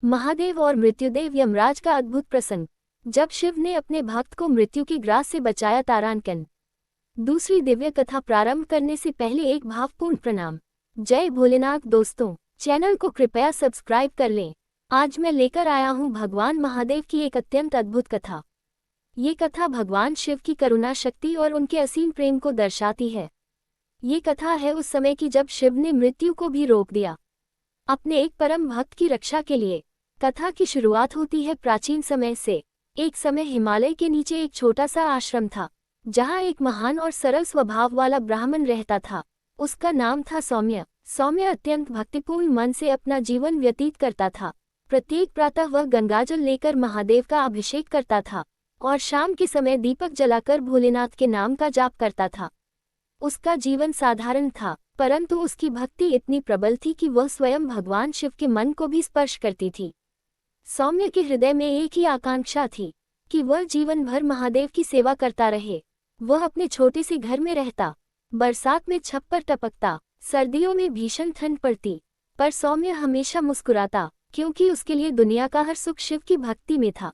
महादेव और मृत्युदेव यमराज का अद्भुत प्रसंग। जब शिव ने अपने भक्त को मृत्यु की ग्रास से बचाया। तारांकन। दूसरी दिव्य कथा प्रारंभ करने से पहले एक भावपूर्ण प्रणाम। जय भोलेनाथ। दोस्तों, चैनल को कृपया सब्सक्राइब कर लें। आज मैं लेकर आया हूँ भगवान महादेव की एक अत्यंत अद्भुत कथा। ये कथा भगवान शिव की करुणा शक्ति और उनके असीम प्रेम को दर्शाती है। ये कथा है उस समय की जब शिव ने मृत्यु को भी रोक दिया अपने एक परम भक्त की रक्षा के लिए। कथा की शुरुआत होती है प्राचीन समय से। एक समय हिमालय के नीचे एक छोटा सा आश्रम था, जहाँ एक महान और सरल स्वभाव वाला ब्राह्मण रहता था। उसका नाम था सौम्य। सौम्य अत्यंत भक्तिपूर्ण मन से अपना जीवन व्यतीत करता था। प्रत्येक प्रातः वह गंगाजल लेकर महादेव का अभिषेक करता था और शाम के समय दीपक जलाकर भोलेनाथ के नाम का जाप करता था। उसका जीवन साधारण था, परंतु उसकी भक्ति इतनी प्रबल थी कि वह स्वयं भगवान शिव के मन को भी स्पर्श करती थी। सौम्य के हृदय में एक ही आकांक्षा थी कि वह जीवन भर महादेव की सेवा करता रहे। वह अपने छोटे से घर में रहता। बरसात में छप्पर टपकता, सर्दियों में भीषण ठंड पड़ती, पर सौम्य हमेशा मुस्कुराता, क्योंकि उसके लिए दुनिया का हर सुख शिव की भक्ति में था।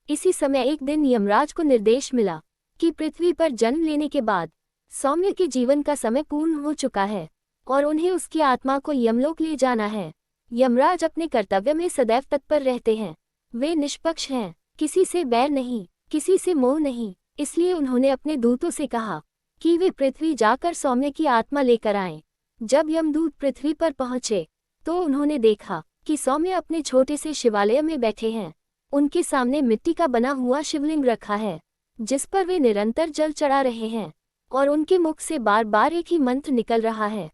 इसी समय एक दिन यमराज को निर्देश मिला कि पृथ्वी पर जन्म लेने के बाद सौम्य के जीवन का समय पूर्ण हो चुका है और उन्हें उसकी आत्मा को यमलोक ले जाना है। यमराज अपने कर्तव्य में सदैव तत्पर रहते हैं। वे निष्पक्ष हैं, किसी से बैर नहीं, किसी से मोह नहीं। इसलिए उन्होंने अपने दूतों से कहा कि वे पृथ्वी जाकर सौम्य की आत्मा लेकर आएं। जब यमदूत पृथ्वी पर पहुंचे तो उन्होंने देखा कि सौम्य अपने छोटे से शिवालय में बैठे हैं। उनके सामने मिट्टी का बना हुआ शिवलिंग रखा है, जिस पर वे निरंतर जल चढ़ा रहे हैं और उनके मुख से बार बार एक ही मंत्र निकल रहा है,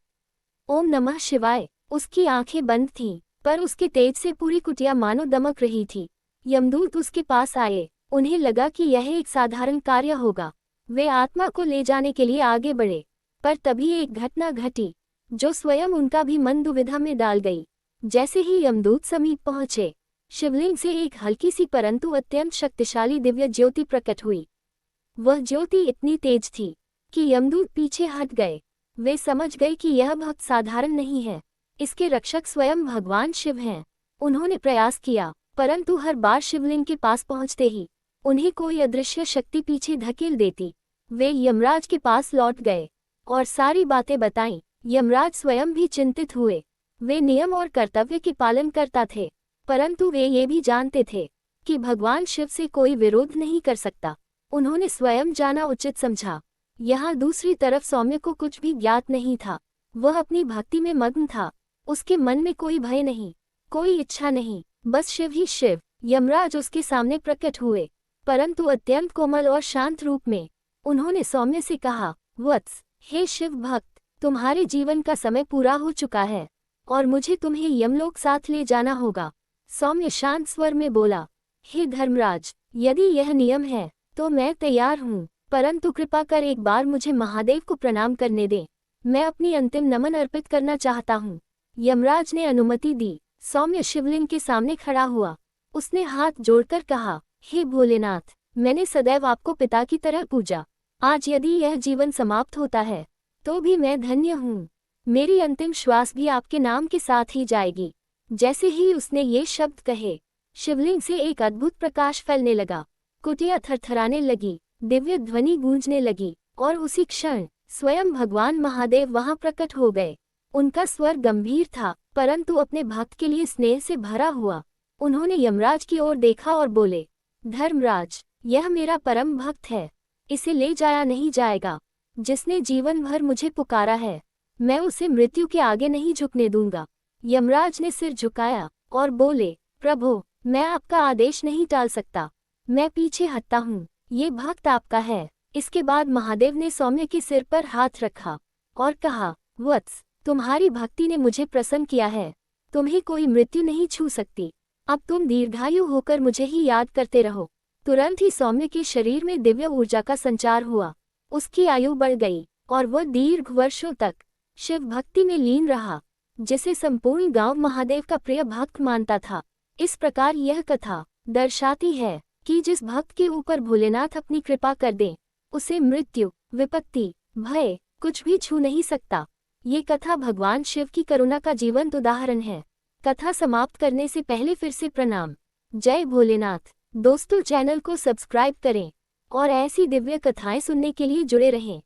ओम नमः शिवाय। उसकी आंखें बंद थीं, पर उसके तेज से पूरी कुटिया मानो दमक रही थी। यमदूत उसके पास आए। उन्हें लगा कि यह एक साधारण कार्य होगा। वे आत्मा को ले जाने के लिए आगे बढ़े, पर तभी एक घटना घटी जो स्वयं उनका भी मन दुविधा में डाल गई। जैसे ही यमदूत समीप पहुंचे, शिवलिंग से एक हल्की सी परंतु अत्यंत शक्तिशाली दिव्य ज्योति प्रकट हुई। वह ज्योति इतनी तेज थी कि यमदूत पीछे हट गए। वे समझ गए कि यह भक्त साधारण नहीं है, इसके रक्षक स्वयं भगवान शिव हैं। उन्होंने प्रयास किया, परंतु हर बार शिवलिंग के पास पहुंचते ही उन्हें कोई अदृश्य शक्ति पीछे धकेल देती। वे यमराज के पास लौट गए और सारी बातें बताईं। यमराज स्वयं भी चिंतित हुए। वे नियम और कर्तव्य के पालन करता थे, परंतु वे ये भी जानते थे कि भगवान शिव से कोई विरोध नहीं कर सकता। उन्होंने स्वयं जाना उचित समझा। यहाँ दूसरी तरफ सौम्य को कुछ भी ज्ञात नहीं था। वह अपनी भक्ति में मग्न था। उसके मन में कोई भय नहीं, कोई इच्छा नहीं, बस शिव ही शिव। यमराज उसके सामने प्रकट हुए, परंतु अत्यंत कोमल और शांत रूप में। उन्होंने सौम्य से कहा, वत्स, हे शिव भक्त, तुम्हारे जीवन का समय पूरा हो चुका है और मुझे तुम्हें यमलोक साथ ले जाना होगा। सौम्य शांत स्वर में बोला, हे धर्मराज, यदि यह नियम है तो मैं तैयार हूँ, परंतु कृपा कर एक बार मुझे महादेव को प्रणाम करने दें। मैं अपनी अंतिम नमन अर्पित करना चाहता हूँ। यमराज ने अनुमति दी। सौम्य शिवलिंग के सामने खड़ा हुआ। उसने हाथ जोड़कर कहा, हे भोलेनाथ, मैंने सदैव आपको पिता की तरह पूजा। आज यदि यह जीवन समाप्त होता है तो भी मैं धन्य हूँ। मेरी अंतिम श्वास भी आपके नाम के साथ ही जाएगी। जैसे ही उसने ये शब्द कहे, शिवलिंग से एक अद्भुत प्रकाश फैलने लगा। कुटिया थरथराने लगी, दिव्य ध्वनि गूंजने लगी और उसी क्षण स्वयं भगवान महादेव वहां प्रकट हो गए। उनका स्वर गंभीर था, परंतु अपने भक्त के लिए स्नेह से भरा हुआ। उन्होंने यमराज की ओर देखा और बोले, धर्मराज, यह मेरा परम भक्त है, इसे ले जाया नहीं जाएगा। जिसने जीवन भर मुझे पुकारा है, मैं उसे मृत्यु के आगे नहीं झुकने दूंगा। यमराज ने सिर झुकाया और बोले, प्रभु, मैं आपका आदेश नहीं टाल सकता, मैं पीछे हटता हूँ। ये भक्त आपका है। इसके बाद महादेव ने सौम्य के सिर पर हाथ रखा और कहा, वत्स, तुम्हारी भक्ति ने मुझे प्रसन्न किया है। तुम्हें कोई मृत्यु नहीं छू सकती। अब तुम दीर्घायु होकर मुझे ही याद करते रहो। तुरंत ही सौम्य के शरीर में दिव्य ऊर्जा का संचार हुआ। उसकी आयु बढ़ गई और वह दीर्घ वर्षों तक शिव भक्ति में लीन रहा, जिसे संपूर्ण गांव महादेव का प्रिय भक्त मानता था। इस प्रकार यह कथा दर्शाती है कि जिस भक्त के ऊपर भोलेनाथ अपनी कृपा कर दें, उसे मृत्यु, विपत्ति, भय कुछ भी छू नहीं सकता। ये कथा भगवान शिव की करुणा का जीवंत उदाहरण है। कथा समाप्त करने से पहले फिर से प्रणाम। जय भोलेनाथ। दोस्तों, चैनल को सब्सक्राइब करें और ऐसी दिव्य कथाएं सुनने के लिए जुड़े रहें।